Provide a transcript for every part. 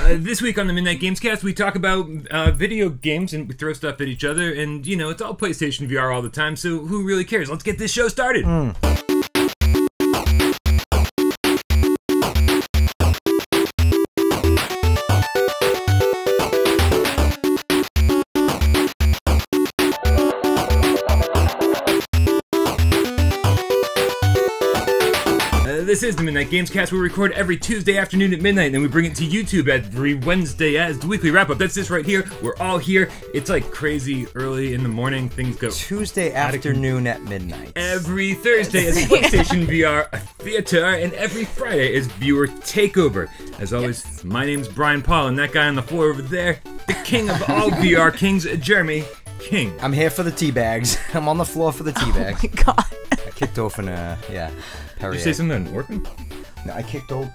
This week on the Midnight Gamescast, we talk about video games and we throw stuff at each other. And, you know, it's all PlayStation VR all the time, so who really cares? Let's get this show started. This is the Midnight Gamescast. We record every Tuesday afternoon at midnight, and then we bring it to YouTube every Wednesday as the weekly wrap-up. That's this right here. We're all here. It's like crazy early in the morning. Things go... Tuesday afternoon at midnight. Every Thursday is PlayStation VR Theater, and every Friday is Viewer Takeover. As always, my name's Brian Paul, and that guy on the floor over there, the king of all VR kings, Jeremy King. I'm here for the tea bags. I'm on the floor for the tea bags. Oh my god. I kicked open Perrier. Did you say something that didn't work? No, I kicked over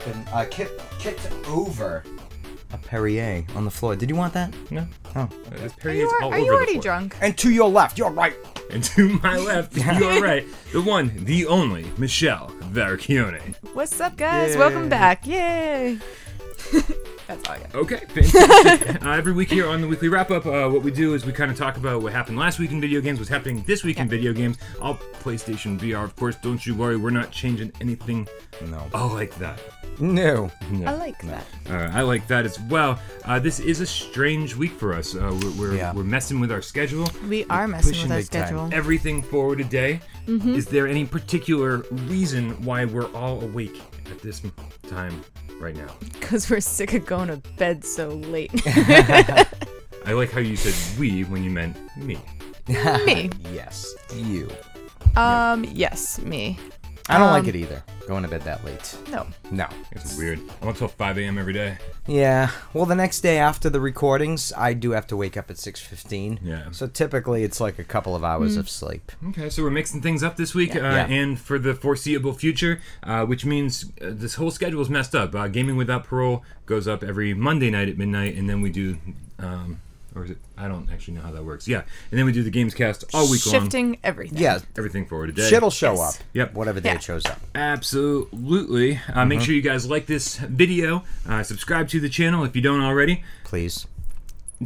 a Perrier on the floor. Did you want that? No. Oh. Perrier's all over Are you the already floor. drunk? And to your left, you're right. And to my left, you're right. The one, the only, Michelle Varchione. What's up, guys? Yay. Welcome back. Yay. That's all I got. Okay, fantastic. Every week here on the weekly wrap-up, what we do is we kind of talk about what happened last week in video games, what's happening this week in video games, all PlayStation VR, of course. Don't you worry, we're not changing anything. No. Oh, like that. No. I like that. I like that as well. This is a strange week for us. We're messing with our schedule. We are messing pushing with our big time. schedule. Everything forward a day. Is there any particular reason why we're all awake at this time right now? Because we're sick of going to bed so late. I like how you said we when you meant me. Me. Yes, you. Yes, me. I don't like it either, going to bed that late. No. No. It's weird. I'm up till 5 a.m. every day. Yeah. Well, the next day after the recordings, I do have to wake up at 6:15. Yeah. So typically it's like a couple of hours of sleep. Okay, so we're mixing things up this week Yeah. and for the foreseeable future, which means this whole schedule is messed up. Gaming Without Parole goes up every Monday night at midnight, and then we do... or is it? I don't actually know how that works. Yeah, and then we do the Gamescast all week long. Shifting everything. Yeah. Everything forward a day. Shit'll show Yes. up. Yep. Whatever day Yeah. it shows up. Absolutely. Make sure you guys like this video. Subscribe to the channel if you don't already. Please.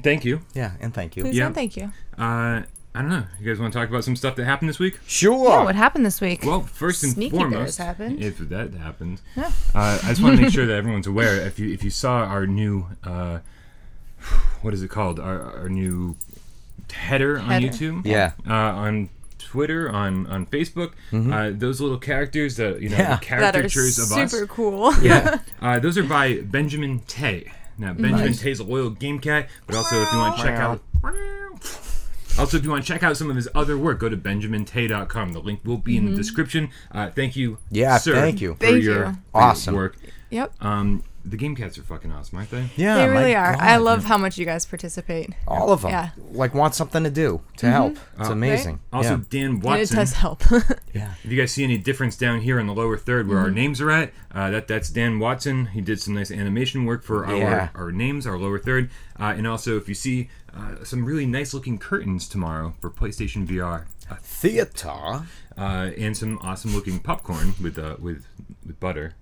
Thank you. Yeah, and thank you. Please Yeah. and thank you. I don't know. You guys want to talk about some stuff that happened this week? Sure. Yeah, what happened this week? Well, first and Sneaky foremost, Bears happened. if that happened, Yeah. I just want to make sure that everyone's aware. If you saw our new, what is it called? Our new header on YouTube. Yeah. On Twitter, on Facebook, those little characters that the that are caricatures of us. super cool. Yeah. Those are by Benjamin Tay. Now, Benjamin Tay's a loyal game cat, but also if you want to check out... Also, if you want to check out some of his other work, go to benjamintay.com. The link will be in the description. Thank you, Yeah, sir, thank you. for Thank your you. for your Awesome. work. Yep. The game cats are fucking awesome, aren't they? Yeah, They my really are. God. I love how much you guys participate. all of them. Yeah. Like want something to do to help. It's amazing. Also, Yeah. Dan And it Watson. does help. Yeah. If you guys see any difference down here in the lower third where our names are at, that's Dan Watson. He did some nice animation work for Yeah. our names, our lower third. And also, if you see some really nice looking curtains tomorrow for PlayStation VR. Theater. And some awesome looking popcorn with butter.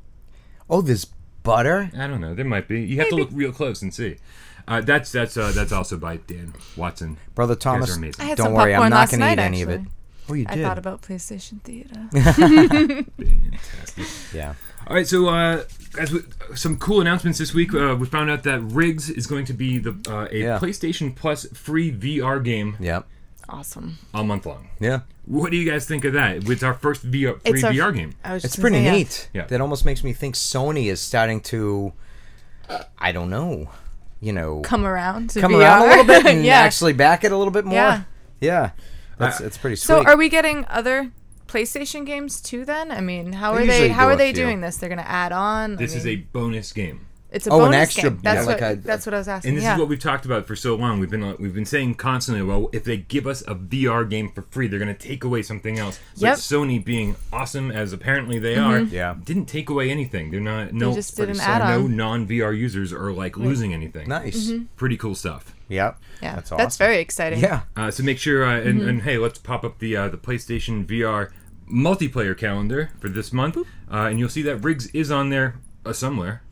Oh, there's butter? I don't know. There might be. You have to look real close and see. That's also by Dan Watson. Brother You guys are Thomas, amazing. I had don't some worry, popcorn I'm not last going to night, eat any of it. actually. Oh, you I did? thought about PlayStation Theater. Fantastic. Yeah. All right, so some cool announcements this week. We found out that Riggs is going to be a PlayStation Plus free VR game Yep. Awesome. all month long. Yeah. What do you guys think of that? It's our first free VR game. I was just It's gonna pretty say, yeah. neat. Yeah. That almost makes me think Sony is starting to, I don't know, Come around to come VR. around a little bit and Yeah. actually back it a little bit more. Yeah. Yeah. It's pretty sweet. So are we getting other PlayStation games too then? I mean, how They are they usually how do are a they few. doing this? They're going to add on? This is a bonus game. It's a Oh, an bonus extra- game. That's yeah, like what that's what I was asking. And this yeah. is what we've talked about for so long. We've been saying constantly, well, if they give us a VR game for free, they're going to take away something else. But Yep. Sony, being awesome as apparently they are, Yeah. didn't take away anything. They're not just did an no add-on. non-VR users are like losing anything. Nice. Pretty cool stuff. Yep. yeah. That's awesome. That's very exciting. Yeah. So make sure and hey, let's pop up the PlayStation VR multiplayer calendar for this month, and you'll see that Riggs is on there somewhere.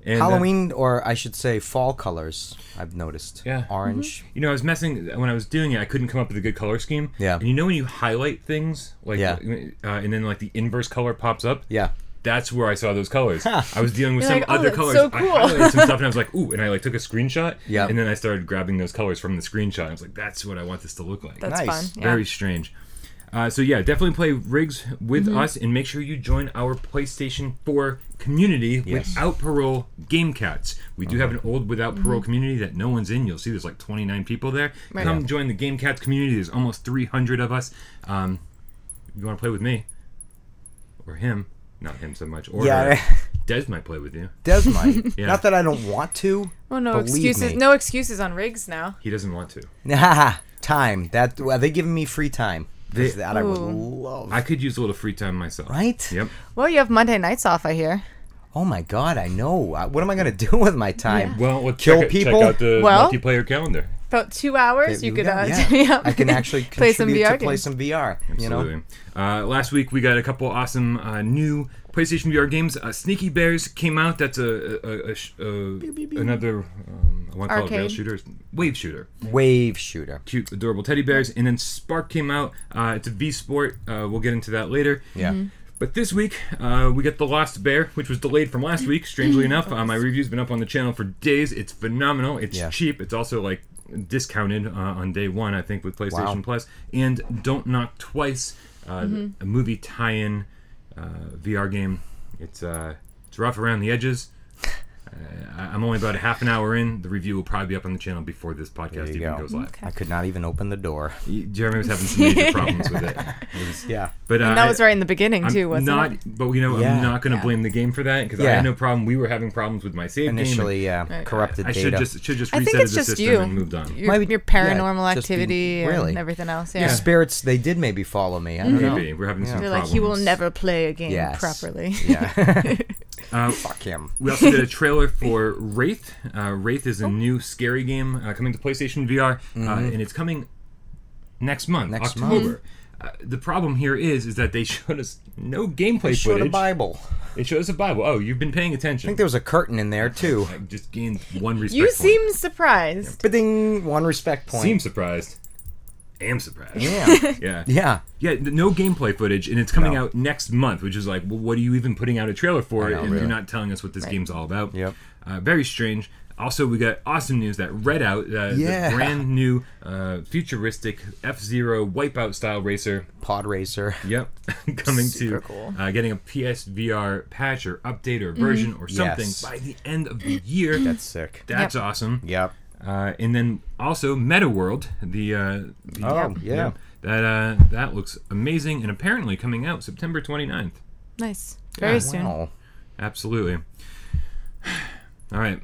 And, Halloween, or I should say fall colors, I've noticed. Yeah. Orange. You know, I was messing when I was doing it. I couldn't come up with a good color scheme. Yeah. And you know when you highlight things, like, and then like the inverse color pops up. Yeah. That's where I saw those colors. I was dealing with You're some like, oh, other that's colors. so cool. I highlighted some stuff and I was like, ooh, and I like took a screenshot. Yeah. And then I started grabbing those colors from the screenshot. I was like, that's what I want this to look like. That's Nice. fun. Yeah. Very strange. So yeah, definitely play Rigs with us, and make sure you join our PlayStation 4 community without Parole Gamecats. We do have an old without Parole community that no one's in. You'll see there's like 29 people there. Right. Come join the Gamecats community. There's almost 300 of us. If you want to play with me or him, not him so much, or Des might play with you. Des might. Yeah. Not that I don't want to. Well, no Believe excuses. me. No excuses on rigs now. He doesn't want to. Time. Are they giving me free time? That I would Ooh. love. I could use a little free time myself. Right? Yep. Well, you have Monday nights off, I hear. Oh my god, I know. What am I going to do with my time? Well, let's Kill check people? out the Well- multiplayer calendar. About 2 hours, you could. Yeah. I can actually Play some contribute VR to play games. some VR. You know? Absolutely. Last week we got a couple awesome new PlayStation VR games. Sneaky Bears came out. That's another I want to call it rail Arcade. shooter, wave shooter. Wave shooter. Cute, adorable teddy bears. And then Sparc came out. It's a V Sport. We'll get into that later. Yeah. But this week, we get The Lost Bear, which was delayed from last week, strangely enough. My review's been up on the channel for days. It's phenomenal. It's cheap. It's also, like, discounted on day one, I think, with PlayStation Plus. And Don't Knock Twice, a movie tie-in VR game. It's rough around the edges. I'm only about a half an hour in. The review will probably be up on the channel before this podcast even goes live. I could not even open the door. Jeremy was having some major problems with it. But And that was right in the beginning, too, wasn't it? But, you know, I'm not going to blame the game for that, because I had no problem. We were having problems with my save Initially, game. corrupted I data. should just I think reset it's the just system you. and moved on. Your paranormal just activity really. and everything else. The Yeah. spirits, they did maybe follow me. I don't know. Maybe. We're having some They're problems. like, he will never play a game Yes. properly. Yeah. Fuck him. We also did a trailer for Wraith. Wraith is a new scary game coming to PlayStation VR, and it's coming next month, October. The problem here is that they showed us no gameplay They showed footage. a Bible. They showed us a Bible. Oh, you've been paying attention. I think there was a curtain in there, too. I just gained one respect You point. seem surprised. Ba-ding, one respect point. Seem surprised. Am surprised. Yeah. Yeah. Yeah. No gameplay footage, and it's coming out next month, which is like, well, what are you even putting out a trailer for if you're not telling us what this game's all about? Yep. Very strange. Also, we got awesome news that Red Out, the brand new futuristic F-Zero Wipeout style racer. Pod racer. Yep. Coming Super to cool. getting a PSVR patch or update or version or something by the end of the year. That's sick. That's awesome. Yep. And then also Meta World, that looks amazing and apparently coming out September 29th. Nice. Very soon. Wow. Absolutely. All right.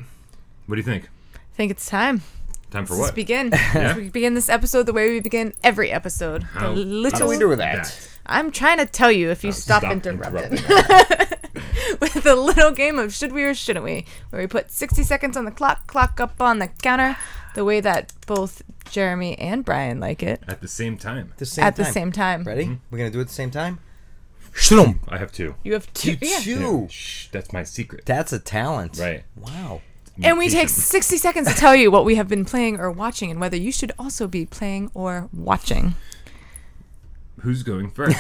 What do you think? I think it's time. Time for Let's what? begin. Yeah? We begin this episode the way we begin every episode. How How do we do that? I'm trying to tell you if you stop interrupting. With a little game of should we or shouldn't we, where we put 60 seconds on the clock up on the counter, the way that both Jeremy and Brian like it. At the same time. The same time. Ready? We're going to do it at the same time? Shloom. I have two. You have two. Yeah. Two. Shh, that's my secret. That's a talent. Right. Wow. And we take 60 seconds to tell you what we have been playing or watching and whether you should also be playing or watching. Who's going first?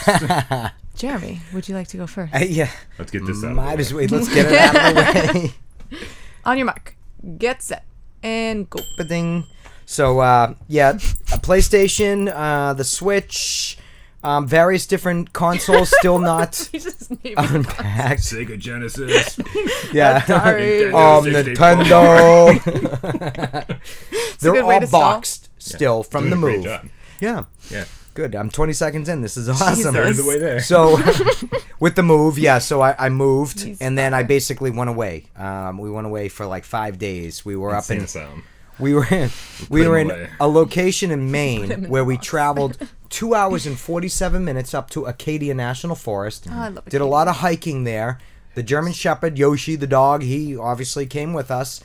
Jeremy, would you like to go first? Yeah. Let's get this out. Might as well. Let's get it out of the way. On your mark, get set, and go. Ba-ding. So, a PlayStation, the Switch, various different consoles still not You just need me. unpacked. Sega Genesis. Yeah. Atari. Nintendo 64. It's a They're good way all to stall. boxed still from Doing the a great move. job. Yeah. Yeah. Good. I'm 20 seconds in. This is awesome. Jesus. Third of the way there. So, with the move, so I moved, Jeez. and then I basically went away. We went away for like 5 days. We were up in Sound. we were in him away. a location in him Maine in where the we box. traveled 2 hours and 47 minutes up to Acadia National Forest. Oh, I love Did a Acadia. lot of hiking there. The German Shepherd Yoshi, the dog, he obviously came with us.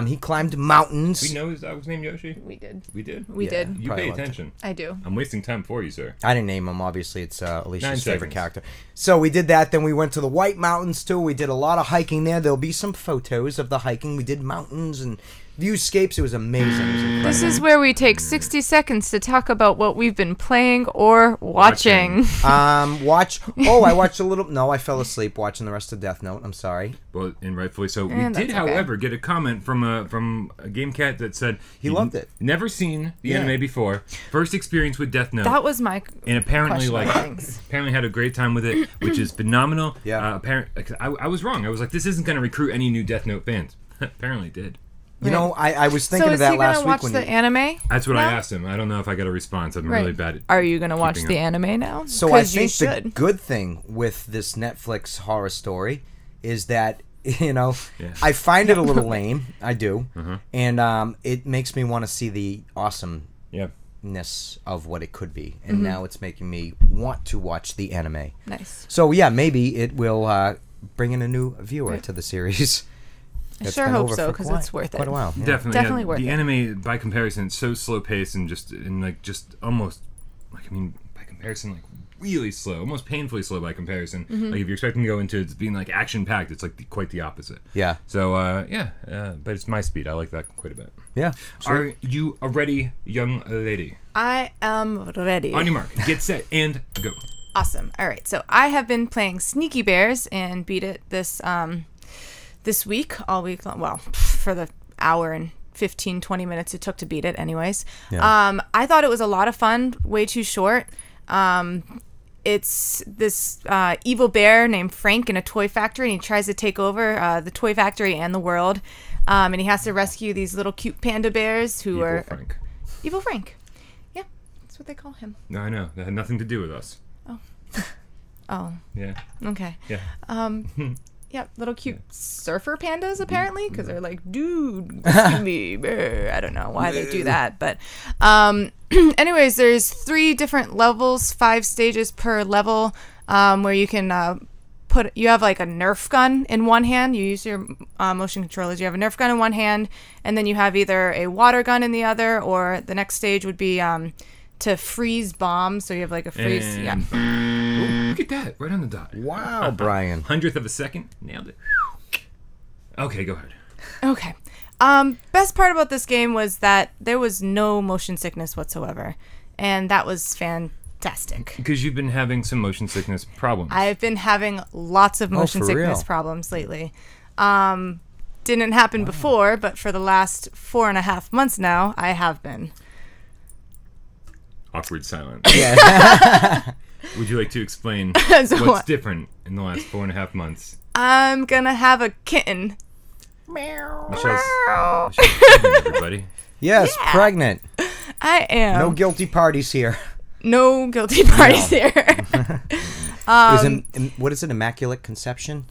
He climbed mountains. We know his dog was named Yoshi? We did. We did? We did. You pay attention. I do. I'm wasting time for you, sir. I didn't name him, obviously. It's 9 Alicia's favorite seconds. character. So we did that. Then we went to the White Mountains, too. We did a lot of hiking there. There'll be some photos of the hiking. We did mountains and viewscapes. It was amazing. It was incredible. This is where we take 60 seconds to talk about what we've been playing or watching. I watched a little... No, I fell asleep watching the rest of Death Note. I'm sorry. Well, and rightfully so. We And did, that's okay. however, get a comment from a GameCat that said He loved it. Never seen the anime before. First experience with Death Note. That was my And apparently, question of things. apparently had a great time with it, which is phenomenal. Yeah. I was wrong. I was like, this isn't going to recruit any new Death Note fans. Apparently, it did. You know, I was thinking So of is that he last gonna week watch when the anime? That's what I now? asked him. I don't know if I got a response. I'm Right. really bad at. Are you gonna watch keeping the up. anime now? So I 'Cause you think the should. good thing with this Netflix horror story is that, you know, Yeah. I find it a little lame. I do. Uh-huh. And it makes me want to see the awesomeness Yeah. of what it could be. And now it's making me want to watch the anime. Nice. So, yeah, maybe it will bring in a new viewer to the series. I It's sure been hope over so for because quite- it's worth quite it. a while. Yeah. Definitely worth the it. anime, by comparison, it's so slow paced and just almost by comparison, like really slow, almost painfully slow by comparison. Like if you're expecting to go into it being like action packed, it's like quite the opposite. Yeah. So but it's my speed. I like that quite a bit. Yeah. Are you a ready young lady? I am ready. On your mark, get set, and go. Awesome. All right. So I have been playing Sneaky Bears and beat it this week, all week long. Well, for the hour and 15, 20 minutes it took to beat it anyways. Yeah. I thought it was a lot of fun, way too short. It's this evil bear named Frank in a toy factory, and he tries to take over the toy factory and the world. And he has to rescue these little cute panda bears who Evil are... Frank. Evil Frank. Yeah, that's what they call him. No, I know that had nothing to do with us. Oh, Yeah, okay. yeah. Yeah, little cute surfer pandas apparently, because they're like, dude, rescue me. Brr. I don't know why they do that, but anyways, there's 3 different levels, 5 stages per level, where you can you have like a Nerf gun in one hand. You use your motion controllers. You have a Nerf gun in one hand, and then you have either a water gun in the other, or the next stage would be to freeze bombs. So you have like a freeze. And, Yeah. Ooh, look at that, right on the dot. Wow, Brian. 100th of a second, nailed it. Okay, go ahead. Okay. Best part about this game was that there was no motion sickness whatsoever, and that was fantastic. Because you've been having some motion sickness problems. I've been having lots of motion for sickness real? problems lately. Didn't happen before, but for the last 4.5 months now, I have been. Awkward silence. Yeah. Would you like to explain So what's what? different in the last 4.5 months? I'm gonna have a kitten. Michelle's pregnant, everybody. Yes, Yeah. pregnant. I am. No guilty parties here. No guilty parties here. What is it? Immaculate conception?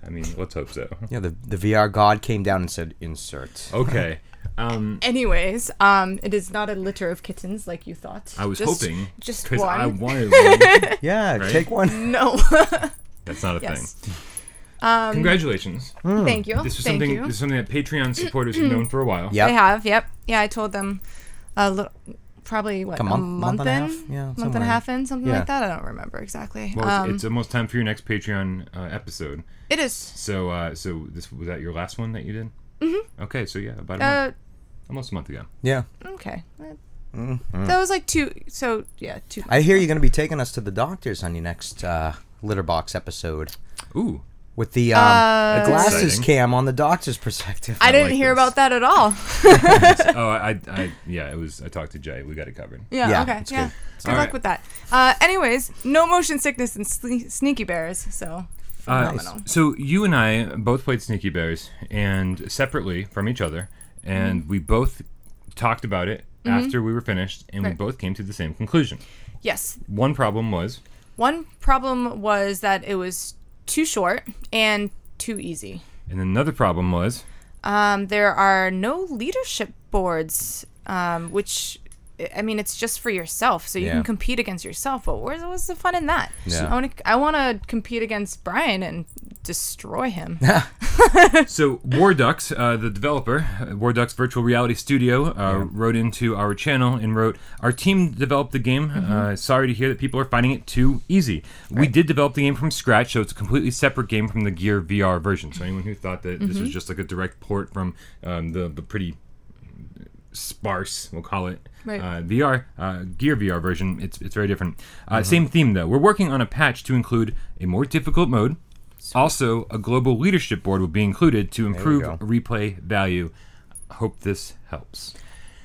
I mean, let's hope so. Yeah, the VR god came down and said, insert. Okay. Anyways, it is not a litter of kittens like you thought. I was Just- hoping. just Because one. I wanted one. Yeah, Right? take one. No. That's not a Yes. thing. Congratulations. Thank you. This is Thank something. you. This is something that Patreon supporters have known for a while. Yep. I have. Yep. Yeah, I told them probably what, Like a month and a half? Yeah, month and somewhere. a half in, something Yeah. like that. I don't remember exactly. Well, it's almost time for your next Patreon episode. It is. So this was that your last one that you did? Mm-hmm. Okay, so yeah, about a month, almost a month ago. Yeah. Okay. That was like 2. So yeah, 2. I hear you're going to be taking us to the doctors on your next litter box episode Ooh, with the glasses exciting. cam on the doctor's perspective. I didn't like hear this. about that at all. it was. I talked to Jay. We got it covered. Yeah. Yeah, Okay. it's Yeah. good. Good All luck right. with that. Anyways, no motion sickness and Sneaky Bears. So phenomenal. So you and I both played Sneaky Bears, and separately from each other, and we both talked about it after we were finished, and we Right. both came to the same conclusion. Yes. One problem was One problem was that it was too short and too easy. and another problem was There are no leadership boards, which I mean, it's just for yourself, so you can compete against yourself. But what's the fun in that? Yeah. I want to compete against Brian and destroy him. So War Ducks, the developer, War Ducks Virtual Reality Studio, wrote into our channel and wrote, "Our team developed the game. Sorry to hear that people are finding it too easy. We did develop the game from scratch, so it's a completely separate game from the Gear VR version. So anyone who thought that this was just like a direct port from the pretty sparse, we'll call it, VR, Gear VR version, it's very different. Same theme though. We're working on a patch to include a more difficult mode. Also, a global leadership board will be included to improve replay value. Hope this helps."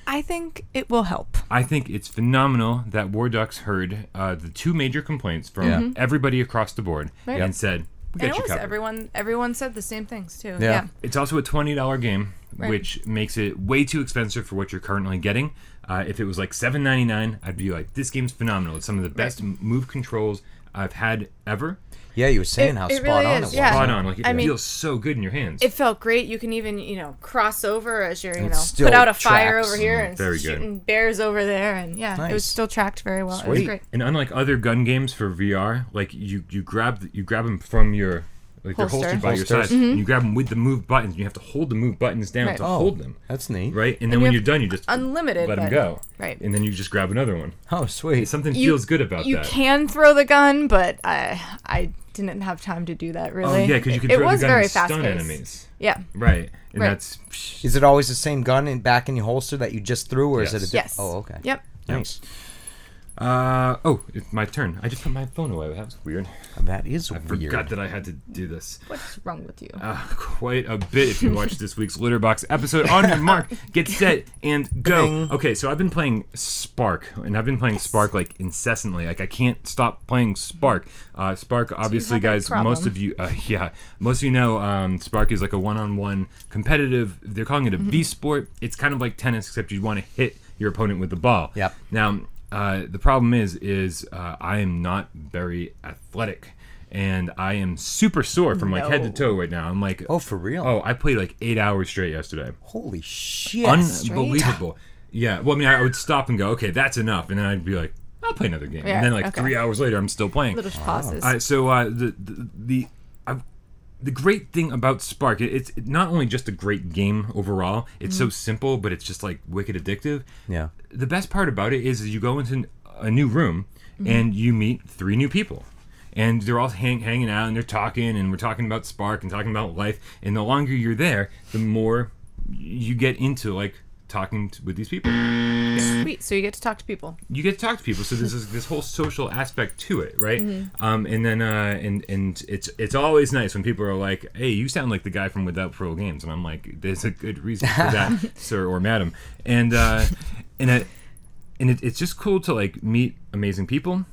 I think it will help. I think it's phenomenal that War Ducks heard the two major complaints from everybody across the board and said, "We got you covered." Everyone said the same things too. Yeah. It's also a $20 game, which makes it way too expensive for what you're currently getting. If it was like $7.99, I'd be like, "This game's phenomenal. It's some of the best move controls I've had ever." Yeah, you were saying how it spot really on is, it was. Spot on. Like, it feels so good in your hands. It felt great. You can even, cross over as you're, still put out a fire tracks. over here and Very shooting bears over there, and it was still tracked very well. It was great. And unlike other gun games for VR, like you grab them from your they're holstered by your side, and you grab them with the move buttons. And you have to hold the move buttons down to hold them. That's neat. Right, and then when you're done, you just unlimited let them go. Right, and then you just grab another one. Oh, sweet. Something feels good about that. You can throw the gun, but I didn't have time to do that really. Oh yeah, because you can throw the gun and stun enemies. Yeah. Right, and that's. Is it always the same gun back in your holster that you just threw, or is it a Yes. Oh, okay. Yep. Nice. It's my turn. I just put my phone away. That was weird. That is weird. I forgot that I had to do this. What's wrong with you? Quite a bit if you watch this week's Litterbox episode. On your mark, get set, and go. Ding. Okay, so I've been playing Sparc, and I've been playing Sparc like incessantly. Like I can't stop playing Sparc. Sparc, obviously, guys, most of you know, Sparc is like a one-on-one competitive. They're calling it a V-sport. It's kind of like tennis, except you want to hit your opponent with the ball. Yep. Now. The problem is I am not very athletic, and I am super sore from like head to toe right now. I'm like, oh, for real? Oh, I played like 8 hours straight yesterday. Holy shit! Unbelievable. Yeah. Well, I mean, I would stop and go, okay, that's enough, and then I'd be like, I'll play another game, and then like 3 hours later, I'm still playing. Little pauses. So the great thing about Sparc, it's not only just a great game overall, it's so simple, but it's just like wicked addictive. Yeah. The best part about it is you go into a new room and you meet 3 new people. And they're all hanging out and they're talking, and we're talking about Sparc and talking about life. And the longer you're there, the more you get into like talking with these people. Sweet. So you get to talk to people. You get to talk to people. So there's this whole social aspect to it, right? And then and it's always nice when people are like, "Hey, you sound like the guy from Without Pro Games," and I'm like, "There's a good reason for that, sir or madam." And it's just cool to like meet amazing people.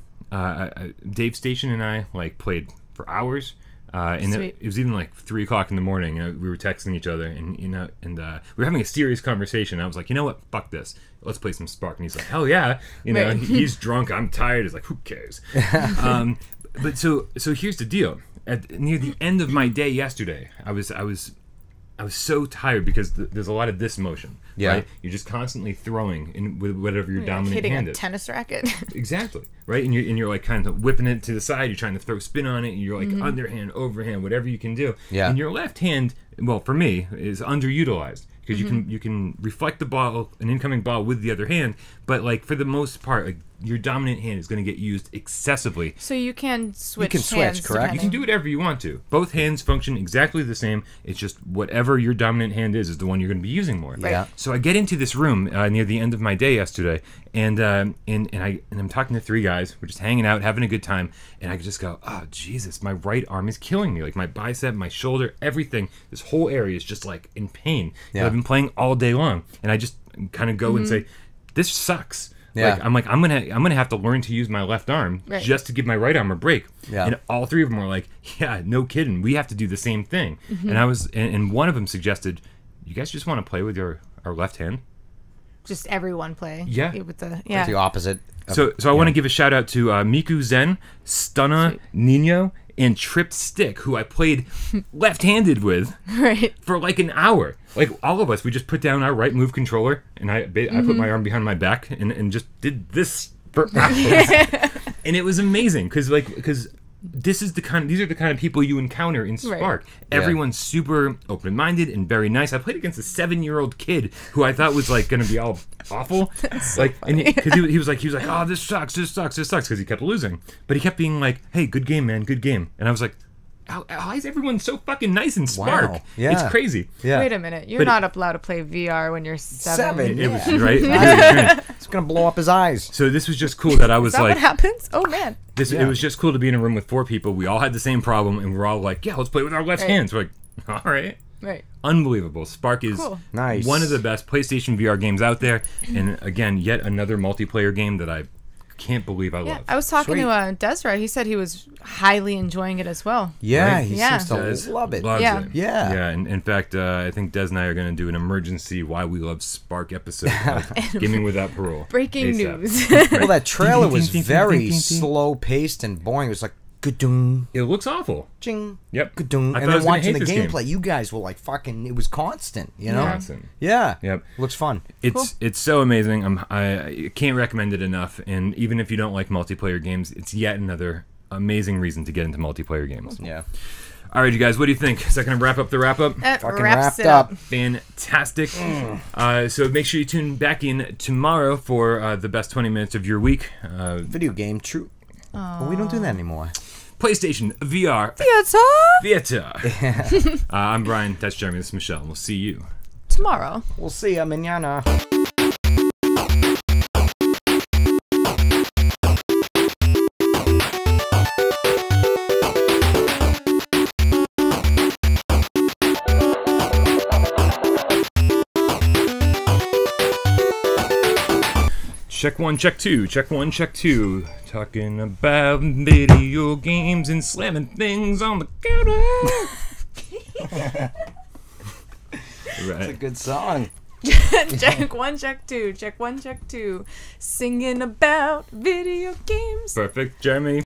Dave Station and I like played for hours. And it was even like 3 o'clock in the morning. We were texting each other, and we were having a serious conversation. I was like, you know what? Fuck this. Let's play some Sparc. And he's like, hell yeah. He's drunk. I'm tired. It's like, who cares? But so here's the deal. Near the end of my day yesterday, I was so tired because there's a lot of this motion. Yeah. Right? You're just constantly throwing with whatever your dominant hitting hand a is. tennis racket. Exactly. Right? And you're like kind of whipping it to the side. You're trying to throw spin on it. And you're like underhand, overhand, whatever you can do. Yeah. And your left hand, well, for me, is underutilized. Because you can reflect the ball, an incoming ball, with the other hand, but like for the most part, like your dominant hand is going to get used excessively. So you can switch. You can switch, hands, correct? You can do whatever you want to. Both hands function exactly the same. It's just whatever your dominant hand is the one you're going to be using more. Yeah. So I get into this room near the end of my day yesterday, and I'm talking to 3 guys. We're just hanging out, having a good time, and I just go, oh Jesus, my right arm is killing me. Like my bicep, my shoulder, everything. This whole area is just like in pain. Yeah. I've been playing all day long, and I just kind of go and say, this sucks. Yeah. I'm gonna have to learn to use my left arm just to give my right arm a break. Yeah. And all 3 of them were like, yeah, no kidding. We have to do the same thing. And one of them suggested, you guys just want to play with our left hand? Just everyone play. Yeah. With the The opposite. So I want to give a shout out to Miku Zen, Stunna, Nino, and Trip Stick, who I played left-handed with for like an hour. Like, all of us, we just put down our right move controller, and I put my arm behind my back and just did this for hours. And it was amazing, because these are the kind of people you encounter in Sparc. Right. Everyone's super open-minded and very nice. I played against a 7-year-old kid who I thought was like going to be all awful. Like, because he was like, oh, this sucks, because he kept losing. But he kept being like, hey, good game, man, good game. And I was like, how is everyone so fucking nice in Sparc? Wow. Yeah. It's crazy. Yeah. Wait a minute. You're not allowed to play VR when you're 7. It was, right? It's going to blow up his eyes. So this was just cool that I was Is that like... what happens? Oh, man. It was just cool to be in a room with 4 people. We all had the same problem, and we're all like, yeah, let's play with our left hands. We're like, all right. Right. Unbelievable. Sparc is nice. One of the best PlayStation VR games out there. And again, yet another multiplayer game that I can't believe I love. I was talking to Desiree. He said he was highly enjoying it as well. Yeah, right? he seems to love it. Loves yeah. it. Yeah. Yeah, and in fact, I think Des and I are going to do an emergency Why We Love Sparc episode of Gaming Without Parole. Breaking ASAP. news. Well, that trailer was very slow-paced and boring. It was like, Gadung. It looks awful. Ching. Yep. Gadung. I And thought I then was gonna watching hate the this gameplay, game. you guys were like fucking, it was constant, you know? Constant. Yeah. Yep. Looks fun. It's so amazing. I can't recommend it enough. And even if you don't like multiplayer games, it's yet another amazing reason to get into multiplayer games. Yeah. All right, you guys, what do you think? Is that going to wrap up the wrap-up? Fucking wraps wrapped it up. Fantastic. So make sure you tune back in tomorrow for the best 20 minutes of your week. Video game, true. But we don't do that anymore. PlayStation VR. Theater. I'm Brian. That's Jeremy. This is Michelle. We'll see you tomorrow. We'll see ya mañana. Check 1, check 2, check 1, check 2. Talking about video games and slamming things on the counter. Right. It's a good song. Check 1, check 2, check 1, check 2. Singing about video games. Perfect, Jeremy.